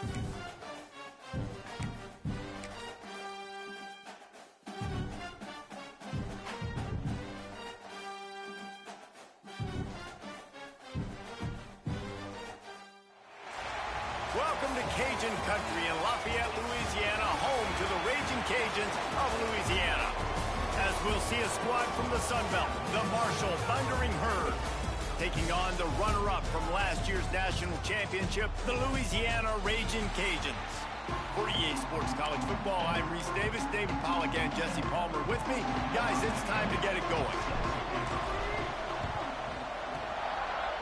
Welcome to Cajun Country in Lafayette, Louisiana, home to the Raging Cajuns of Louisiana. As we'll see a squad from the Sun Belt, the Marshall Thundering Herd, taking on the runner-up from last year's national championship, the Louisiana Raging Cajuns. For EA Sports College Football, I'm Reese Davis, David Pollack, and Jesse Palmer with me. Guys, it's time to get it going.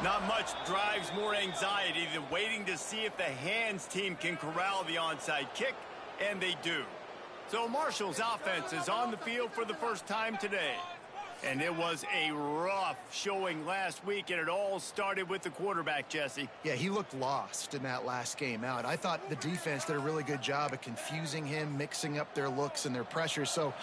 Not much drives more anxiety than waiting to see if the hands team can corral the onside kick, and they do. So Marshall's offense is on the field for the first time today. And it was a rough showing last week, and it all started with the quarterback, Jesse. Yeah, he looked lost in that last game out. I thought the defense did a really good job of confusing him, mixing up their looks and their pressures. So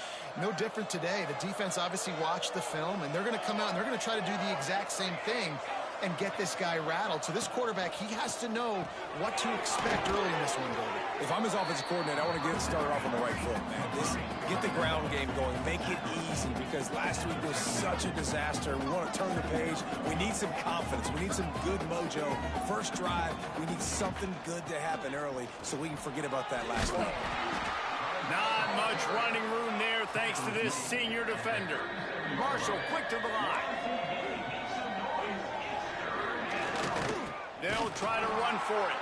no different today. The defense obviously watched the film, and they're going to come out and they're going to try to do the exact same thing and get this guy rattled. So this quarterback, he has to know what to expect early in this one, David. If I'm his offensive coordinator, I want to get it started off on the right foot, man. Get the ground game going. Make it easy, because last week was such a disaster. We want to turn the page. We need some confidence. We need some good mojo. First drive, we need something good to happen early so we can forget about that last week. Not much running room there thanks to this senior defender. Marshall quick to the line. They'll try to run for it.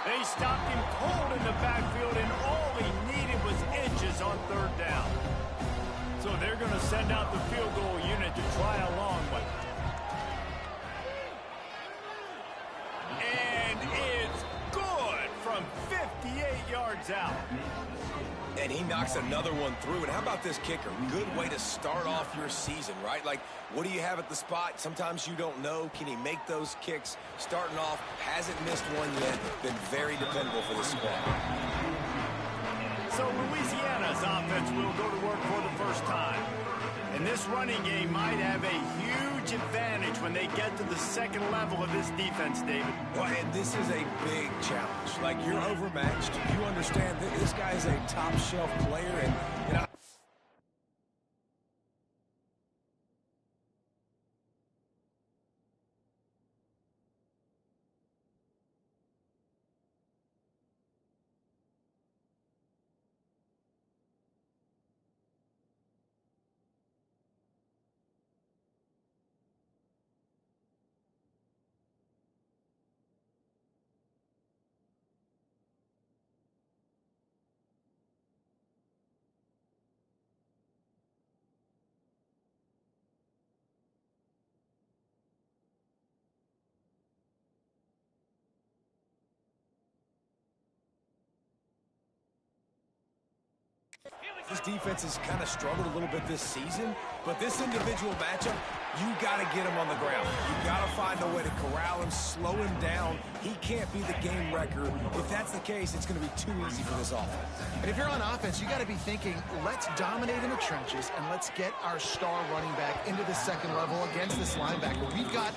They stopped him cold in the backfield, and all he needed was inches on third down. So they're going to send out the field goal unit to try a long one. And it's good from 58 yards out. And he knocks another one through. And how about this kicker? Good way to start off your season, right? Like, what do you have at the spot? Sometimes you don't know. Can he make those kicks? Starting off, hasn't missed one yet. Been very dependable for this squad. So Louisiana's offense will go to work for the first time. And this running game might have a huge advantage when they get to the second level of this defense, David. Well, and this is a big challenge. Like, you're overmatched. You understand that this guy is a top-shelf player, and I This defense has kind of struggled a little bit this season, but this individual matchup, you got to get him on the ground. You got to find a way to corral him, slow him down. He can't be the game wrecker. If that's the case, it's going to be too easy for this offense. And if you're on offense, you got to be thinking, let's dominate in the trenches and let's get our star running back into the second level against this linebacker. We've got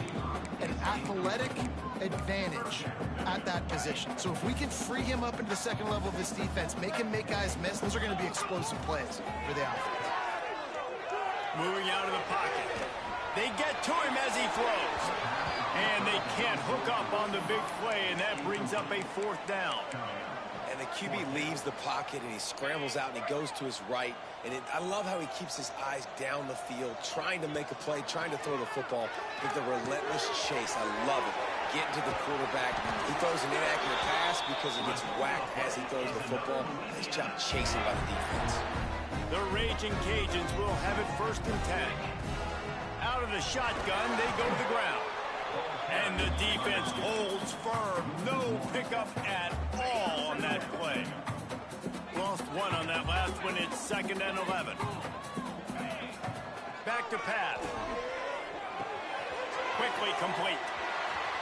an athletic advantage at that position. So if we can free him up into the second level of this defense, make him make guys miss, those are going to be explosive plays for the offense. Moving out of the pocket. They get to him as he throws. And they can't hook up on the big play, and that brings up a fourth down. And the QB leaves the pocket, and he scrambles out, and he goes to his right. And I love how he keeps his eyes down the field, trying to make a play, trying to throw the football with the relentless chase. I love it. Getting to the quarterback. He throws an inaccurate pass because he gets whacked as he throws the football. Nice job chasing by the defense. The Raging Cajuns will have it 1st and 10. Out of the shotgun, they go to the ground. And the defense holds firm. No pickup at all on that play. Lost one on that last one. It's 2nd and 11. Back to pass. Quickly complete.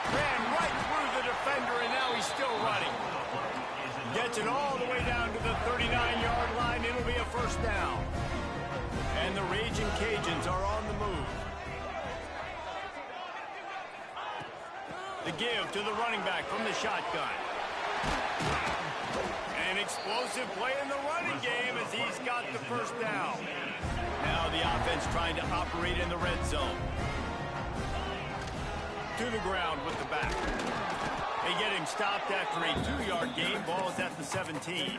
Ran right through the defender, and now he's still running. Gets it all the way down to the 39-yard line. It'll be a 1st down. And the Raging Cajuns are on the move. The give to the running back from the shotgun. explosive play in the running game as he's got the first down. Now the offense trying to operate in the red zone. To the ground with the back. They get him stopped after a 2-yard gain. Ball is at the 17.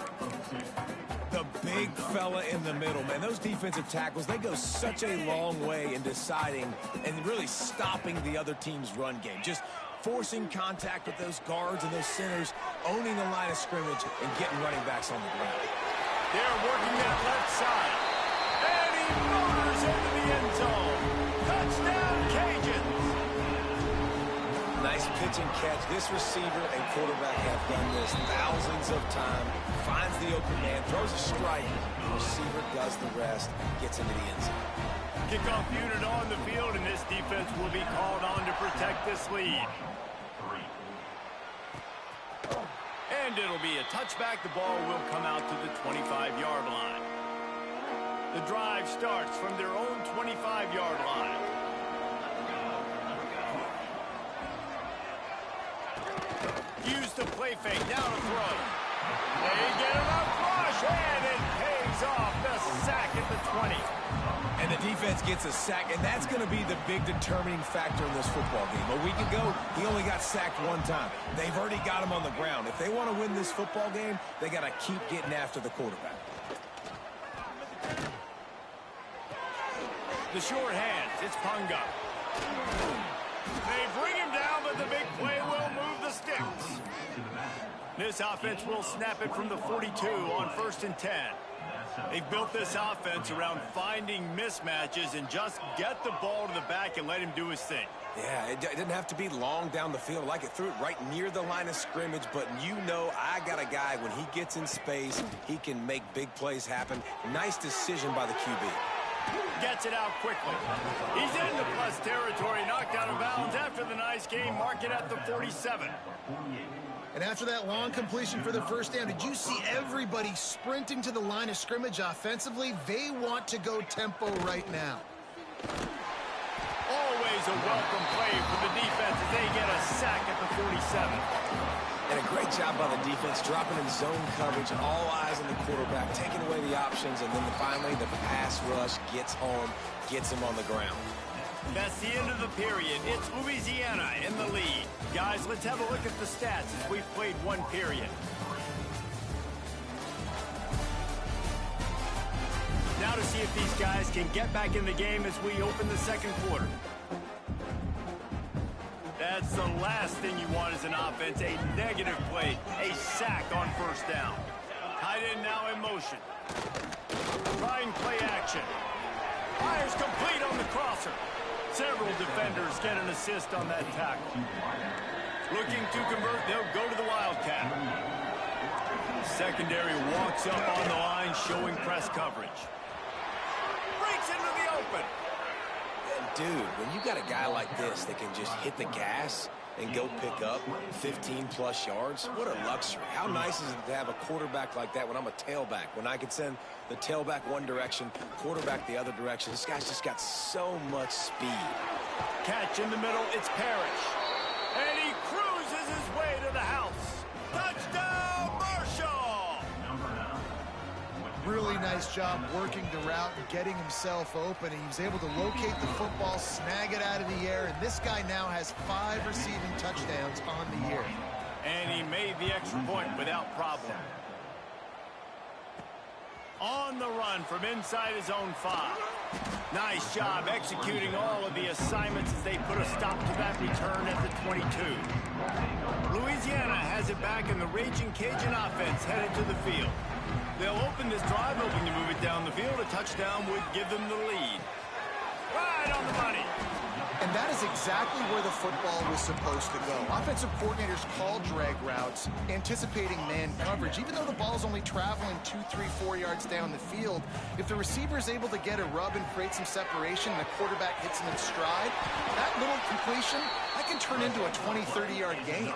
The big fella in the middle, man. Those defensive tackles, they go such a long way in deciding and really stopping the other team's run game. Just forcing contact with those guards and those centers, owning the line of scrimmage, and getting running backs on the ground. They're working that left side. And he motors into the end zone. Touchdown, Cajuns. Nice pitch and catch. This receiver and quarterback have done this thousands of times. Finds the open man, throws a strike. Receiver does the rest, gets into the end zone. Kickoff unit on the field, and this defense will be called on to protect this lead. And it'll be a touchback. The ball will come out to the 25-yard line. The drive starts from their own 25-yard line. Use the play fake, down a throw. They get it up rush, and it pays off. The sack at the 20. And the defense gets a sack, and that's going to be the big determining factor in this football game. A week ago, he only got sacked one time. They've already got him on the ground. If they want to win this football game, they got to keep getting after the quarterback. The short hands, it's Punga. They bring him down, but the big play will move the sticks. This offense will snap it from the 42 on 1st and 10. They've built this offense around finding mismatches and just get the ball to the back and let him do his thing. Yeah, it didn't have to be long down the field. Like it threw it right near the line of scrimmage, but you know I got a guy, when he gets in space, he can make big plays happen. Nice decision by the QB. Gets it out quickly. He's into plus territory, knocked out of bounds after the nice game. Mark it at the 47. And after that long completion for the first down, did you see everybody sprinting to the line of scrimmage offensively? They want to go tempo right now. Always a welcome play for the defense as they get a sack at the 47. And a great job by the defense, dropping in zone coverage, all eyes on the quarterback, taking away the options, and then finally the pass rush gets home, gets him on the ground. That's the end of the period. It's Louisiana in the lead. Guys, let's have a look at the stats as we've played one period. Now to see if these guys can get back in the game as we open the second quarter. That's the last thing you want as an offense, a negative play, a sack on first down. Tight end now in motion. Trying play action. Fires complete on the crosser. Several defenders get an assist on that tackle. Looking to convert, they'll go to the Wildcat. Secondary walks up on the line, showing press coverage. Breaks into the open. Dude, when you got a guy like this that can just hit the gas and go pick up 15-plus yards, what a luxury. How nice is it to have a quarterback like that when I'm a tailback, when I can send the tailback one direction, quarterback the other direction. This guy's just got so much speed. Catch in the middle, it's Parrish. And he cruises his way to the house. Touchdown, Marshall! Really nice job working the route and getting himself open. He was able to locate the football, snag it out of the air, and this guy now has 5 receiving touchdowns on the year. And he made the extra point without problem. On the run from inside his own 5. Nice job executing all of the assignments as they put a stop to that return at the 22. Louisiana has it back, and the Raging Cajun offense headed to the field. They'll open this drive, hoping to move it down the field. A touchdown would give them the lead. Right on the money. And that is exactly where the football was supposed to go. Offensive coordinators call drag routes, anticipating man coverage. Even though the ball's only traveling 2, 3, 4 yards down the field, if the receiver is able to get a rub and create some separation and the quarterback hits him in stride, that little completion, that can turn into a 20, 30-yard gain.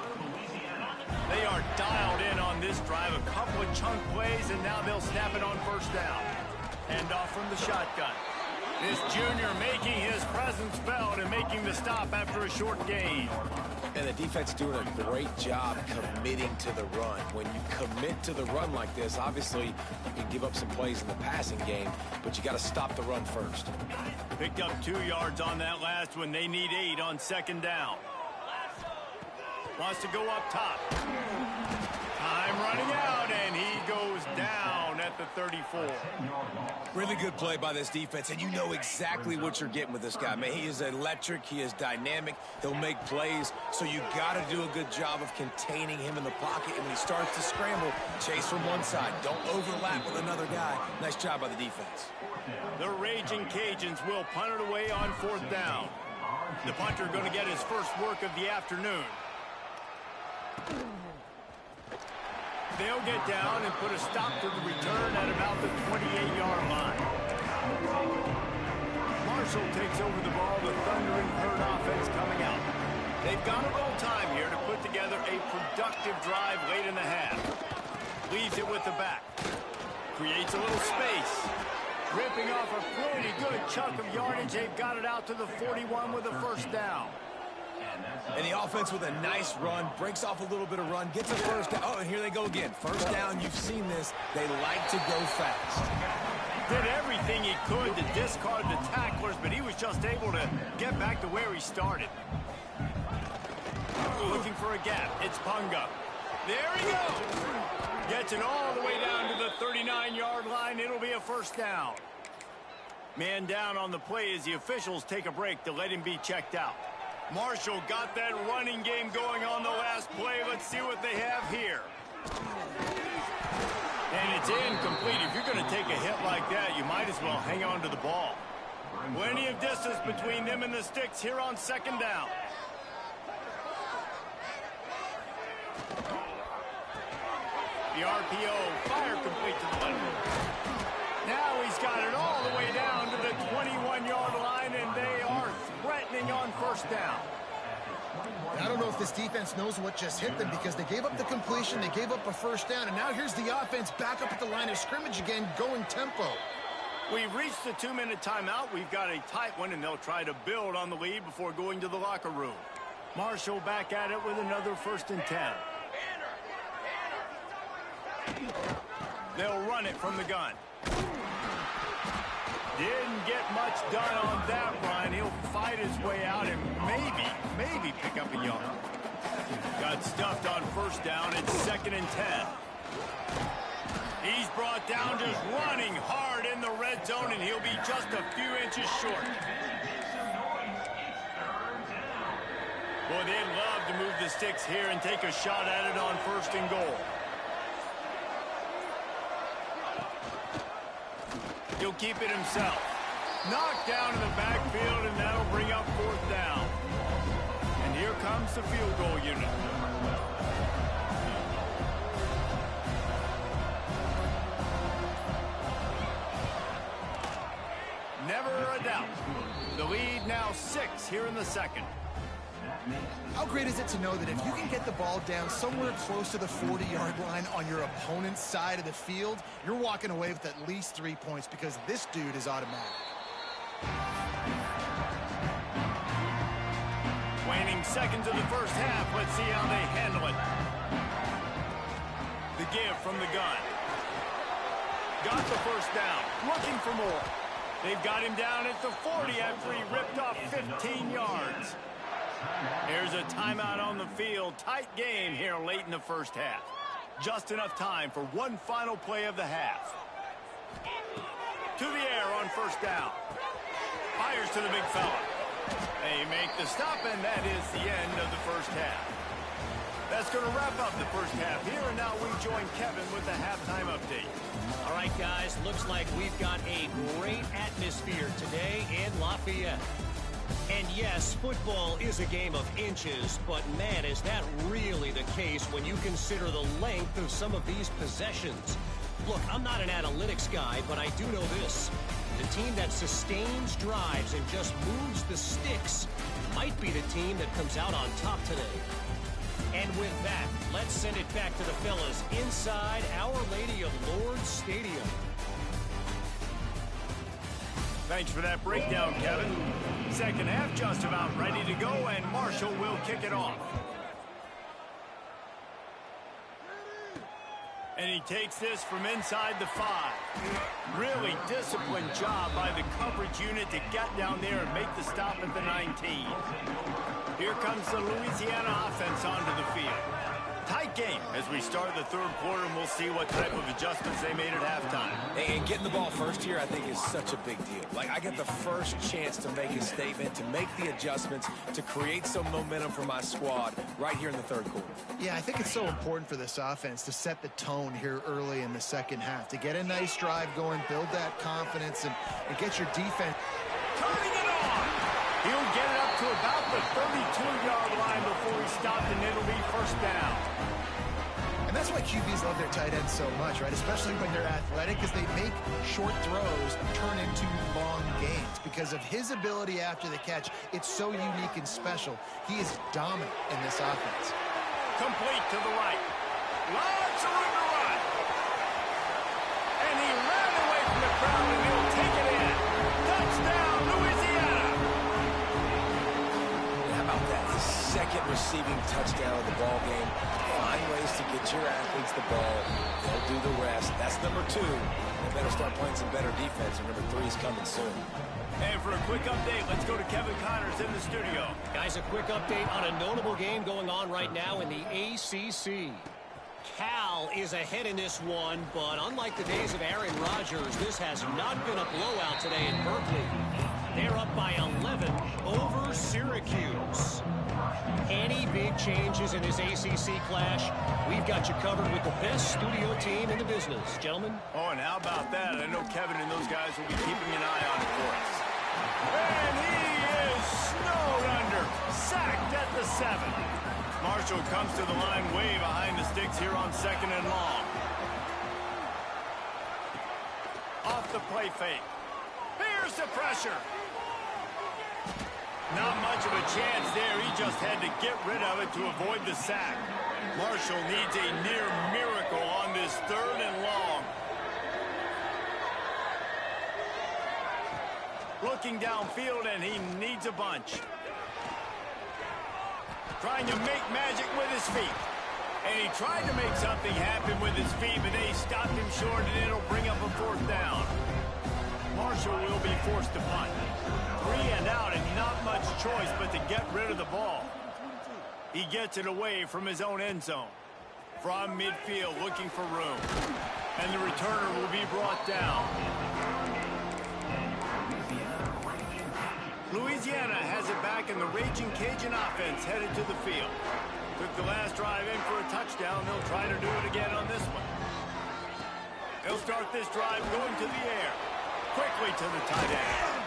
They are dialed in on this drive. A couple of chunk plays, and now they'll snap it on first down. Hand off from the shotgun. This junior making his presence felt and making the stop after a short gain. And the defense doing a great job committing to the run. When you commit to the run like this, obviously you can give up some plays in the passing game, but you got to stop the run first. Picked up 2 yards on that last one. They need 8 on second down. Wants to go up top. Time running out, and he goes down at the 34. Really good play by this defense, and you know exactly what you're getting with this guy. Man, he is electric. He is dynamic. He'll make plays, so you got to do a good job of containing him in the pocket. And when he starts to scramble, chase from one side. Don't overlap with another guy. Nice job by the defense. The Raging Cajuns will punt it away on 4th down. The punter going to get his first work of the afternoon. They'll get down and put a stop to the return at about the 28-yard line. Marshall takes over the ball. The Thundering Herd offense coming out. They've got a little time here to put together a productive drive late in the half. Leaves it with the back. Creates a little space. Ripping off a pretty good chunk of yardage. They've got it out to the 41 with a first down. And the offense with a nice run, breaks off a little bit of run, gets a first down. Oh, and here they go again. First down, you've seen this. They like to go fast. Did everything he could to discard the tacklers, but he was just able to get back to where he started. Looking for a gap. It's Punga. There he goes. Gets it all the way down to the 39-yard line. It'll be a first down. Man down on the play as the officials take a break to let him be checked out. Marshall got that running game going on the last play. Let's see what they have here. And it's incomplete. If you're going to take a hit like that, you might as well hang on to the ball. Plenty of distance between them and the sticks here on second down. The RPO, fire complete to the left. Now he's got it all the way down to the 21-yard line, and they are threatening on first down. I don't know if this defense knows what just hit them because they gave up the completion, they gave up a first down, and now here's the offense back up at the line of scrimmage again, going tempo. We've reached the 2-minute timeout. We've got a tight one, and they'll try to build on the lead before going to the locker room. Marshall back at it with another 1st and 10. They'll run it from the gun. Didn't get much done on that run. He'll fight his way out and maybe pick up a yard. Got stuffed on first down. It's 2nd and 10. He's brought down just running hard in the red zone, and he'll be just a few inches short. Boy, they'd love to move the sticks here and take a shot at it on 1st and goal. He'll keep it himself. Knocked down in the backfield, and that'll bring up 4th down. And here comes the field goal unit. Never a doubt. The lead now 6 here in the 2nd. How great is it to know that if you can get the ball down somewhere close to the 40-yard line on your opponent's side of the field, you're walking away with at least 3 points because this dude is automatic. Waning seconds of the first half. Let's see how they handle it. The give from the gun. Got the first down. Looking for more. They've got him down at the 40 after he ripped off 15 yards. Here's a timeout on the field. Tight game here late in the first half. Just enough time for one final play of the half. To the air on first down. Fires to the big fella. They make the stop, and that is the end of the first half. That's going to wrap up the first half here, and now we join Kevin with the halftime update. All right, guys, looks like we've got a great atmosphere today in Lafayette. And yes, football is a game of inches, but man, is that really the case when you consider the length of some of these possessions. Look, I'm not an analytics guy, but I do know this. The team that sustains drives and just moves the sticks might be the team that comes out on top today. And with that, let's send it back to the fellas inside Our Lady of Lourdes Stadium. Thanks for that breakdown, Kevin. Second half just about ready to go, and Marshall will kick it off. And he takes this from inside the 5. Really disciplined job by the coverage unit to get down there and make the stop at the 19. Here comes the Louisiana offense onto the field. Tight game as we start the third quarter, and we'll see what type of adjustments they made at halftime. And getting the ball first here, I think, is such a big deal. Like, I get the first chance to make a statement, to make the adjustments, to create some momentum for my squad right here in the third quarter. Yeah, I think it's so important for this offense to set the tone here early in the second half, to get a nice drive going, build that confidence, and get your defense. Turning it on! He'll get it up to about the 32-yard line before he stopped, and it'll be first down. And that's why QBs love their tight ends so much, right? Especially when they're athletic, because they make short throws turn into long gains. Because of his ability after the catch, it's so unique and special. He is dominant in this offense. Complete to the right. Lots of room to run. And he ran away from the crowd, and he'll take it in. Touchdown, Louisiana! How about that? The second receiving touchdown of the ball game. Find ways to get your athletes the ball. They'll do the rest. That's number 2. They better start playing some better defense, and number 3 is coming soon. And for a quick update, let's go to Kevin Connors in the studio. Guys, a quick update on a notable game going on right now in the ACC. Cal is ahead in this one, but unlike the days of Aaron Rodgers, this has not been a blowout today in Berkeley. They're up by 11 over Syracuse. Any big changes in this ACC clash? We've got you covered with the best studio team in the business, gentlemen. Oh, and how about that? I know Kevin and those guys will be keeping an eye on it for us. And he is snowed under, sacked at the 7. Marshall comes to the line way behind the sticks here on 2nd and long. Off the play fake. Here's the pressure. Not much of a chance there. He just had to get rid of it to avoid the sack. Marshall needs a near miracle on this 3rd and long. Looking downfield, and he needs a bunch. Trying to make magic with his feet. And he tried to make something happen with his feet, but they stopped him short, and it'll bring up a 4th down. Marshall will be forced to punt. 3 and out, and not much choice but to get rid of the ball. He gets it away from his own end zone. From midfield, looking for room. And the returner will be brought down. Louisiana has it back, and the Raging Cajun offense headed to the field. Took the last drive in for a touchdown. They'll try to do it again on this one. They'll start this drive going to the air. Quickly to the tight end.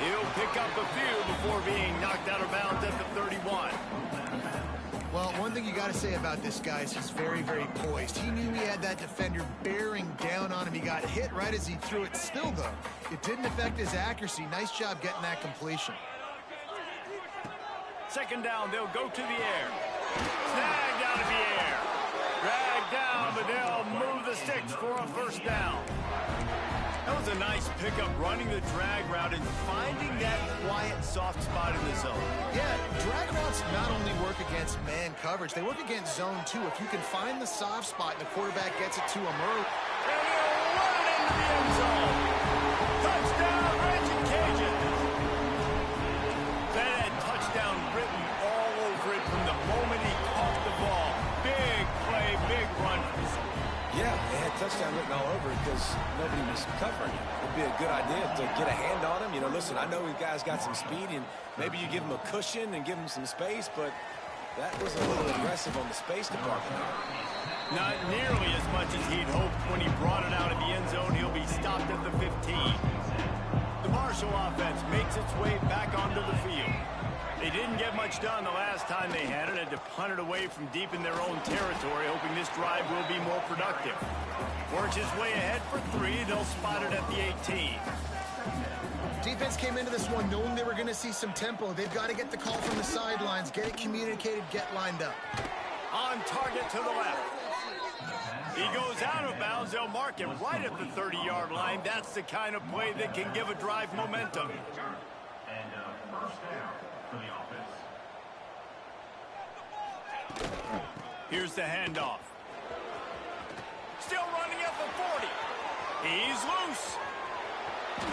He'll pick up a few before being knocked out of bounds at the 31. Well, one thing you got to say about this guy is he's very, very poised. He knew he had that defender bearing down on him. He got hit right as he threw it. Still, though, it didn't affect his accuracy. Nice job getting that completion. 2nd down, they'll go to the air. Snagged out of the air. Dragged down, but they'll move the sticks for a 1st down. That was a nice pickup, running the drag route and finding that quiet, soft spot in the zone. Yeah, drag routes not only work against man coverage, they work against zone too. If you can find the soft spot and the quarterback gets it to him early. And he'll run it into the end zone. Touchdown, Raging Cajun. That had touchdown written all over it from the moment he caught the ball. Big play, big run. Yeah, they had touchdown written all over it because nobody was covering it. It'd be a good idea to get a hand on him. You know, listen, I know these guys got some speed, and maybe you give him a cushion and give him some space, but that was a little aggressive on the space department. Not nearly as much as he'd hoped. When he brought it out of the end zone, he'll be stopped at the 15. The Marshall offense makes its way back onto the field. They didn't get much done the last time they had it. Had to punt it away from deep in their own territory, hoping this drive will be more productive. Works his way ahead for 3. They'll spot it at the 18. Defense came into this one knowing they were going to see some tempo. They've got to get the call from the sidelines, get it communicated, get lined up. On target to the left. He goes out of bounds. They'll mark him right at the 30-yard line. That's the kind of play that can give a drive momentum. And first down for the offense. Here's the handoff. Still running at the 40. He's loose.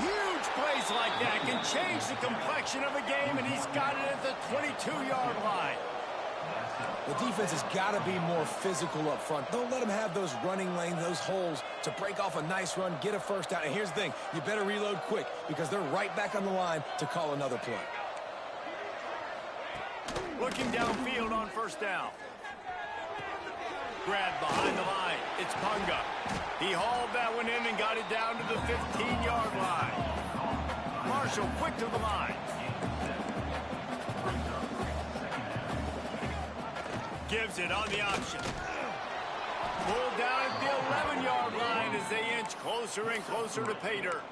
Huge plays like that can change the complexion of a game, and he's got it at the 22-yard line. The defense has got to be more physical up front. Don't let them have those running lanes, those holes to break off a nice run, get a first down. And here's the thing, you better reload quick because they're right back on the line to call another play. Looking downfield on first down. Grab behind the line. It's Punga. He hauled that one in and got it down to the 15-yard line. Marshall quick to the line. Gives it on the option. Pulled down at the 11-yard line as they inch closer and closer to pay dirt.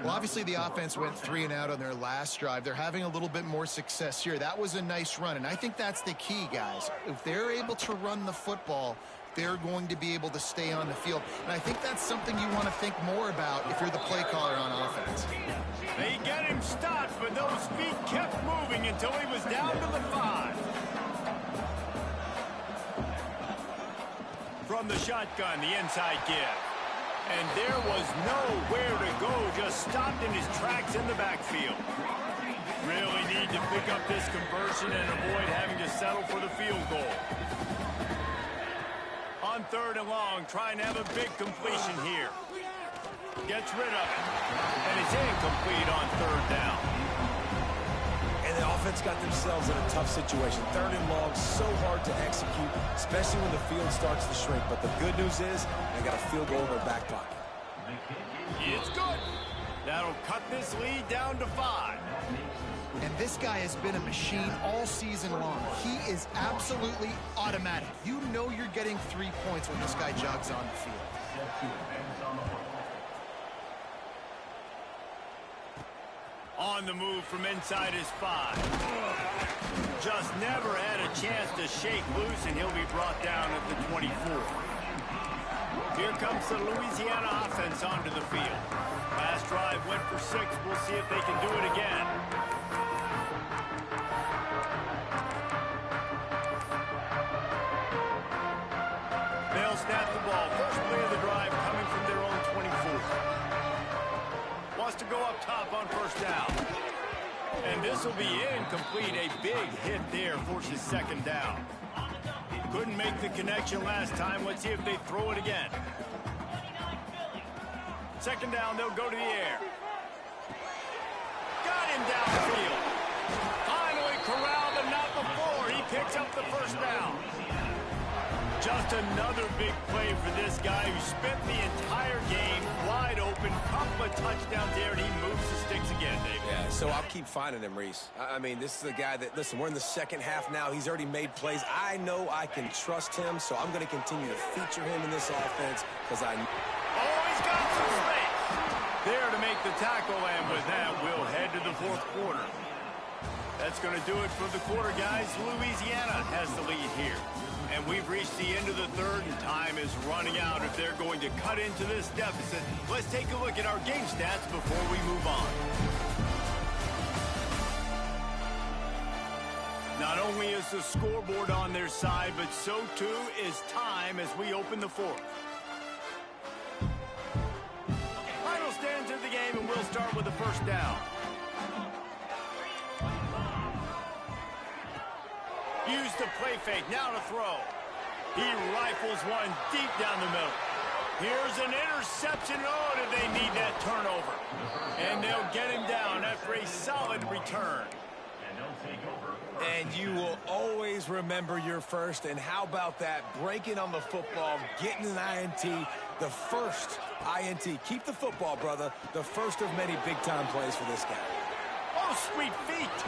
Well, obviously the offense went 3 and out on their last drive. They're having a little bit more success here. That was a nice run, and I think that's the key, guys. If they're able to run the football, they're going to be able to stay on the field. And I think that's something you want to think more about if you're the play caller on offense. They get him stopped, but those feet kept moving until he was down to the 5. From the shotgun, the inside give. And there was nowhere to go, just stopped in his tracks in the backfield. Really need to pick up this conversion and avoid having to settle for the field goal. On 3rd and long, trying to have a big completion here. Gets rid of it. And it's incomplete on 3rd down. And the offense got themselves in a tough situation. 3rd and long, so hard to execute, especially when the field starts to shrink. But the good news is they got a field goal in their back pocket. It's good. That'll cut this lead down to 5. And this guy has been a machine all season long. He is absolutely automatic. You know you're getting 3 points when this guy jogs on the field. On the move from inside his 5. Just never had a chance to shake loose, and he'll be brought down at the 24. Here comes the Louisiana offense onto the field. Last drive went for 6. We'll see if they can do it again. They'll snap the ball. First play of the drive coming from their own 24. Wants to go up top on first down. And this will be incomplete. A big hit there forces 2nd down. Couldn't make the connection last time. Let's see if they throw it again. 2nd down, they'll go to the air. Got him downfield. Finally corralled, but not before. He picks up the first down. Just another big play for this guy who spent the entire game wide open. Couple of touchdowns there, and he moves the sticks again, David. Yeah, so I'll keep finding him, Reese. I mean, this is a guy that, listen, we're in the second half now. He's already made plays. I know I can trust him, so I'm going to continue to feature him in this offense because I... Oh, he's got some space. There to make the tackle, and with that, we'll head to the 4th quarter. That's going to do it for the quarter, guys. Louisiana has the lead here. And we've reached the end of the 3rd, and time is running out if they're going to cut into this deficit. Let's take a look at our game stats before we move on. Not only is the scoreboard on their side, but so too is time as we open the 4th. Final stands of the game, and we'll start with the first down. Use the play fake, now to throw. He rifles one deep down the middle. Here's an interception. Oh, did they need that turnover? And they'll get him down after a solid return. And you will always remember your first. And how about that? Breaking on the football, getting an INT, the first INT. Keep the football, brother. The first of many big-time plays for this guy. Oh, sweet feet.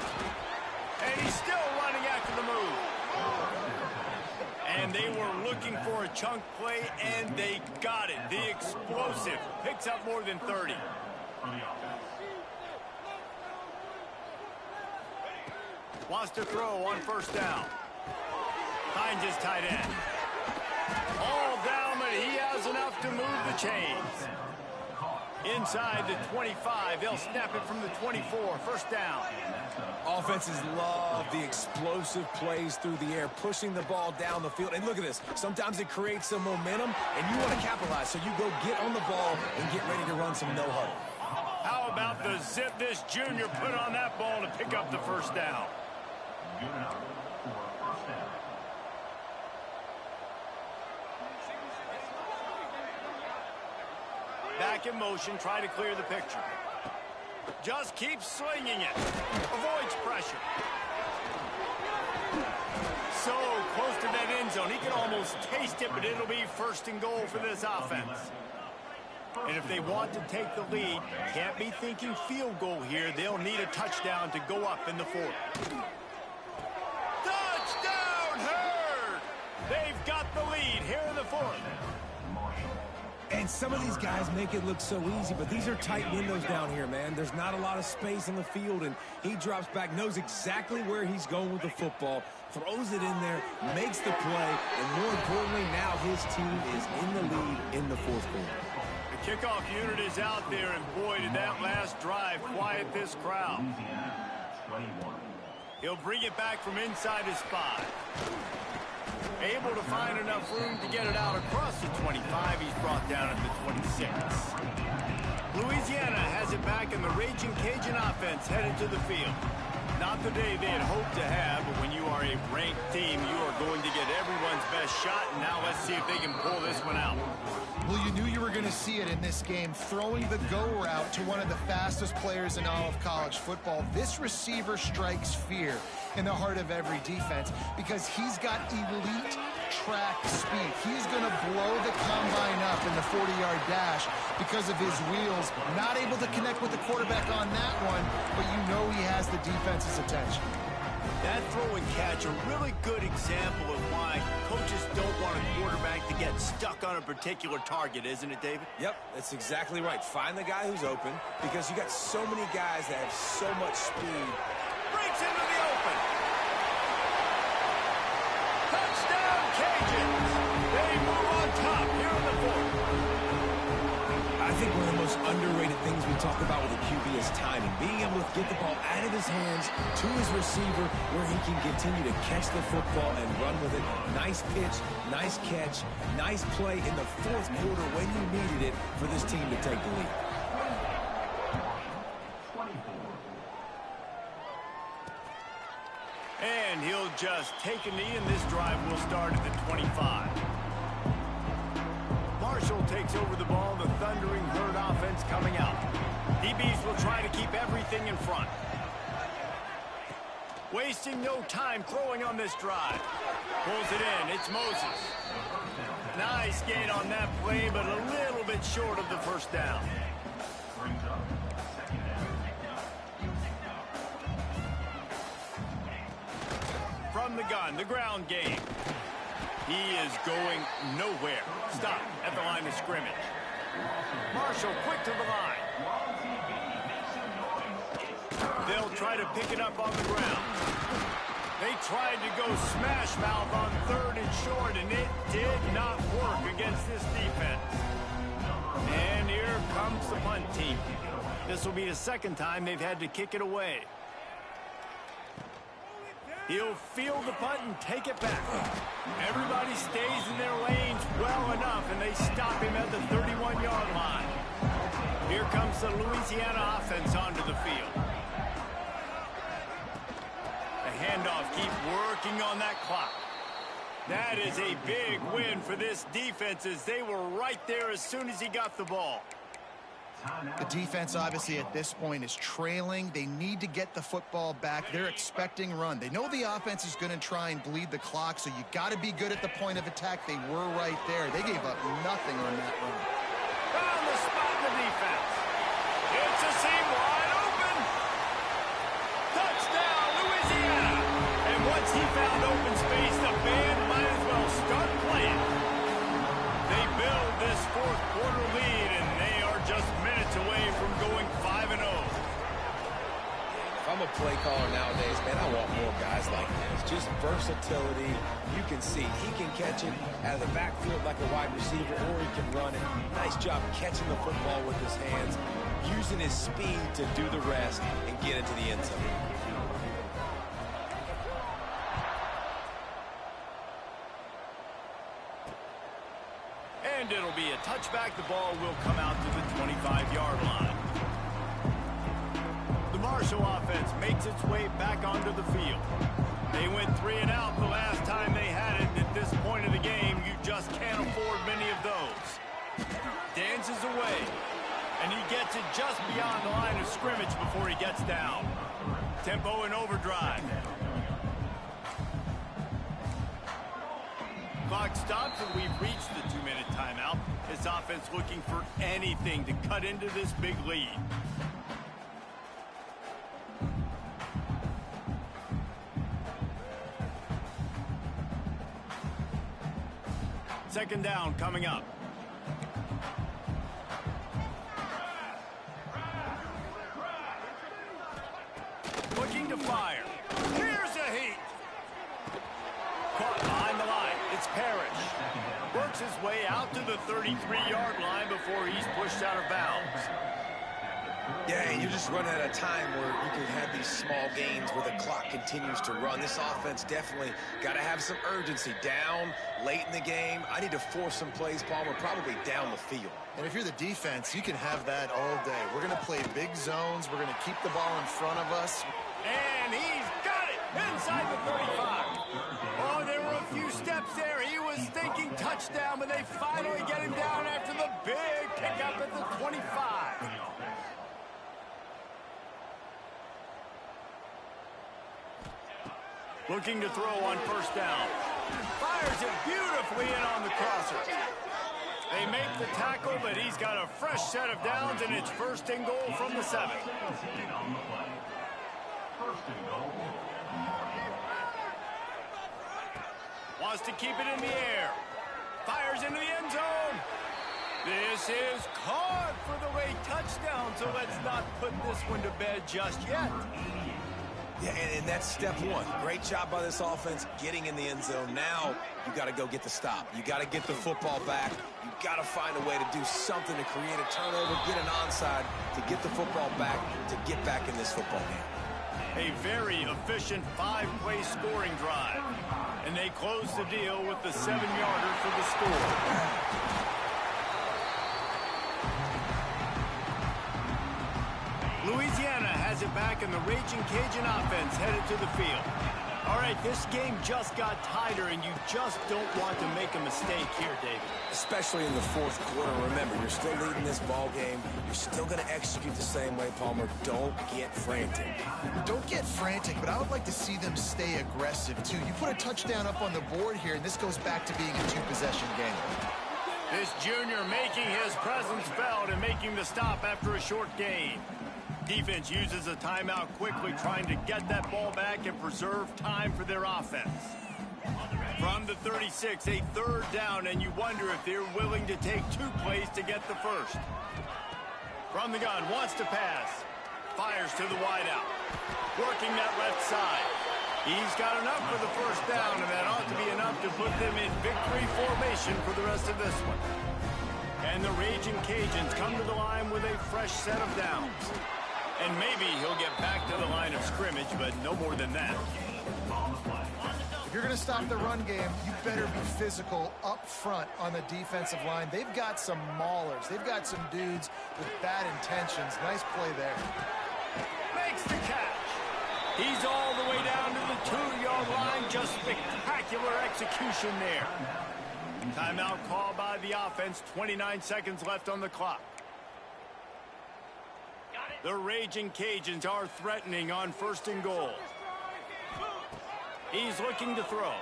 And he's still running after the move. And they were looking for a chunk play, and they got it. The explosive picks up more than 30. Wants to throw on first down. Finds his tight end. All down, but he has enough to move the chains. Inside the 25, they'll snap it from the 24. First down. Offenses love the explosive plays through the air, pushing the ball down the field. And look at this. Sometimes it creates some momentum, and you want to capitalize. So you go get on the ball and get ready to run some no-huddle. How about the zip this junior put on that ball to pick up the first down? Good enough for first down. Back in motion, try to clear the picture. Just keeps swinging it. Avoids pressure. So close to that end zone. He can almost taste it, but it'll be first and goal for this offense. And if they want to take the lead, can't be thinking field goal here. They'll need a touchdown to go up in the fourth. Touchdown, Herd! They've got the lead here in the fourth. And some of these guys make it look so easy, but these are tight windows down here, man. There's not a lot of space on the field, and he drops back, knows exactly where he's going with the football, throws it in there, makes the play, and more importantly, now his team is in the lead in the fourth quarter. The kickoff unit is out there, and boy, did that last drive quiet this crowd. Louisiana, 21. He'll bring it back from inside his 5. Able to find enough room to get it out across the 25. He's brought down at the 26. Louisiana has it back, and the Raging Cajun offense headed to the field. Not the day they had hoped to have, but when you are a ranked team, you are going to get everyone's best shot, and now let's see if they can pull this one out. Well, you knew you were going to see it in this game, throwing the go route to one of the fastest players in all of college football. This receiver strikes fear in the heart of every defense because he's got elite track speed. He's going to blow the combine up in the 40-yard dash because of his wheels. Not able to connect with the quarterback on that one, but you know he has the defense's attention. That throw and catch, a really good example of why coaches don't want a quarterback to get stuck on a particular target, isn't it, David? Yep, that's exactly right. Find the guy who's open because you got so many guys that have so much speed. Breaks into the open. Touchdown, Cajuns. They move on top here in the fourth. I think one of the most underrated things we talk about with a QB is timing. Being able to get the ball out of his hands to his receiver where he can continue to catch the football and run with it. Nice pitch, nice catch, nice play in the fourth quarter when you needed it for this team to take the lead. And he'll just take a knee, and this drive will start at the 25. Marshall takes over the ball, the thundering Herd offense coming out. DBs will try to keep everything in front. Wasting no time throwing on this drive. Pulls it in, it's Moses. Nice gain on that play, but a little bit short of the first down. Brings up second down. From the gun, the ground game. He is going nowhere. Stop at the line of scrimmage. Marshall quick to the line. They'll try to pick it up on the ground. They tried to go smash mouth on 3rd and short, and it did not work against this defense. And here comes the punt team. This will be the second time they've had to kick it away. He'll field the punt and take it back. Everybody stays in their lanes well enough, and they stop him at the 31-yard line. Here comes the Louisiana offense onto the field. The handoff keeps working on that clock. That is a big win for this defense as they were right there as soon as he got the ball. The defense, obviously, at this point is trailing. They need to get the football back. They're expecting run. They know the offense is going to try and bleed the clock, so you got to be good at the point of attack. They were right there. They gave up nothing on that run. Found the spot in the defense. It's a seam wide open. Touchdown, Louisiana. And once he found open space, the band might as well start playing. They build this fourth quarter lead, and they are just minutes away from going 5-0. If I'm a play caller nowadays, man, I want more guys like this. Just versatility. You can see he can catch it out of the backfield like a wide receiver, or he can run it. Nice job catching the football with his hands, using his speed to do the rest and get into the end zone. And it'll be a touchback. The ball will come out to the 25-yard line. The Marshall offense makes its way back onto the field. They went 3 and out the last time they had it. At this point of the game, you just can't afford many of those. Dances away, and he gets it just beyond the line of scrimmage before he gets down. Tempo and overdrive. Clock stops, and we've reached the 2-minute timeout. This offense looking for anything to cut into this big lead. Second down coming up. Looking to fire. Here's a heat. Caught behind the line. It's Parrish. Works his way out to the 33-yard line before he's pushed out of bounds. Yeah, and you're just running at a time where you can have these small gains where the clock continues to run. This offense definitely got to have some urgency. Down late in the game, I need to force some plays, Palmer, probably down the field. And if you're the defense, you can have that all day. We're going to play big zones. We're going to keep the ball in front of us. And he's got it inside the 35. Oh, there were a few steps there. He was thinking touchdown, but they finally get him down after the big pickup at the 25. Looking to throw on first down. Fires it beautifully in on the crosser. They make the tackle, but he's got a fresh set of downs, and it's first and goal from the 7. Wants to keep it in the air. Fires into the end zone. This is caught for the late touchdown, so let's not put this one to bed just yet. Yeah, and that's step one. Great job by this offense getting in the end zone. Now you got to go get the stop. You got to get the football back. You got to find a way to do something to create a turnover, get an onside, to get the football back, to get back in this football game. A very efficient 5-play scoring drive. And they close the deal with the 7-yarder for the score. Louisiana has it back, and the Raging Cajun offense headed to the field. All right, this game just got tighter, and you just don't want to make a mistake here, David. Especially in the fourth quarter. Remember, you're still leading this ball game. You're still going to execute the same way, Palmer. Don't get frantic. Don't get frantic, but I would like to see them stay aggressive, too. You put a touchdown up on the board here, and this goes back to being a 2-possession game. This junior making his presence felt and making the stop after a short gain. Defense uses a timeout quickly, trying to get that ball back and preserve time for their offense. From the 36, a third down, and you wonder if they're willing to take 2 plays to get the first. From the gun, wants to pass. Fires to the wideout. Working that left side. He's got enough for the first down, and that ought to be enough to put them in victory formation for the rest of this one. And the Raging Cajuns come to the line with a fresh set of downs. And maybe he'll get back to the line of scrimmage, but no more than that. If you're going to stop the run game, you better be physical up front on the defensive line. They've got some maulers. They've got some dudes with bad intentions. Nice play there. Makes the catch. He's all the way down to the 2-yard line. Just spectacular execution there. Timeout called by the offense. 29 seconds left on the clock. The Raging Cajuns are threatening on first and goal. He's looking to throw.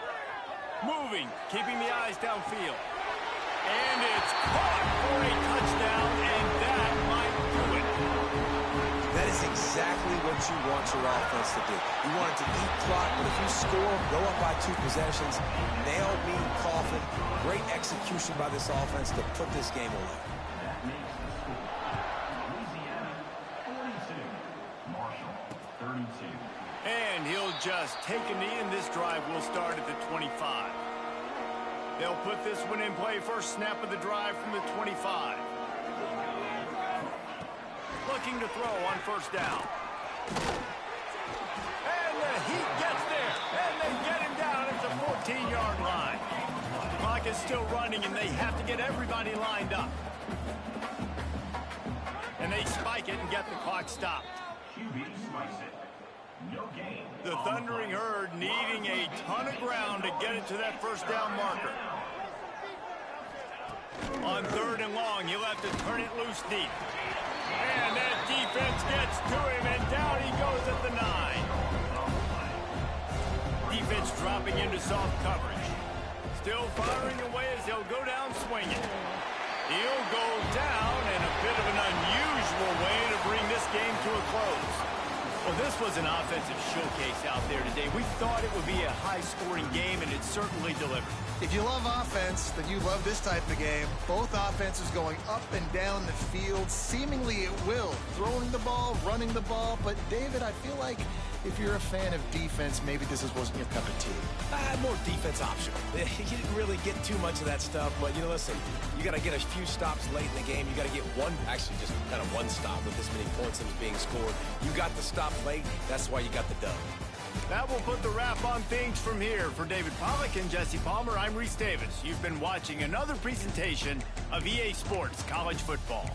Moving, keeping the eyes downfield. And it's caught for a touchdown, and that might do it. That is exactly what you want your offense to do. You want it to eat clock, but if you score, go up by 2 possessions, nail me, coffin. Great execution by this offense to put this game away. 32. And he'll just take a knee, and this drive will start at the 25. They'll put this one in play. First snap of the drive from the 25. Looking to throw on first down. And the Heat gets there, and they get him down at the 14-yard line. The clock is still running, and they have to get everybody lined up. And they spike it and get the clock stopped. QB spikes it. No gain. The Thundering Herd needing a ton of ground to get it to that first down marker. On third and long, he'll have to turn it loose deep. And that defense gets to him, and down he goes at the 9. Defense dropping into soft coverage. Still firing away as they'll go down swinging. He'll go down in a bit of an unusual way to bring this game to a close. Well, this was an offensive showcase out there today. We thought it would be a high-scoring game, and it certainly delivered. If you love offense, then you love this type of game. Both offenses going up and down the field, seemingly at will. Throwing the ball, running the ball. But, David, I feel like if you're a fan of defense, maybe this wasn't your cup of tea. More defense optional. You didn't really get too much of that stuff, but, listen, you got to get a few stops late in the game. You got to get actually just kind of one stop with this many points that was being scored. You got the stop late. That's why you got the dub. That will put the wrap on things from here. For David Pollack and Jesse Palmer, I'm Reese Davis. You've been watching another presentation of EA Sports College Football.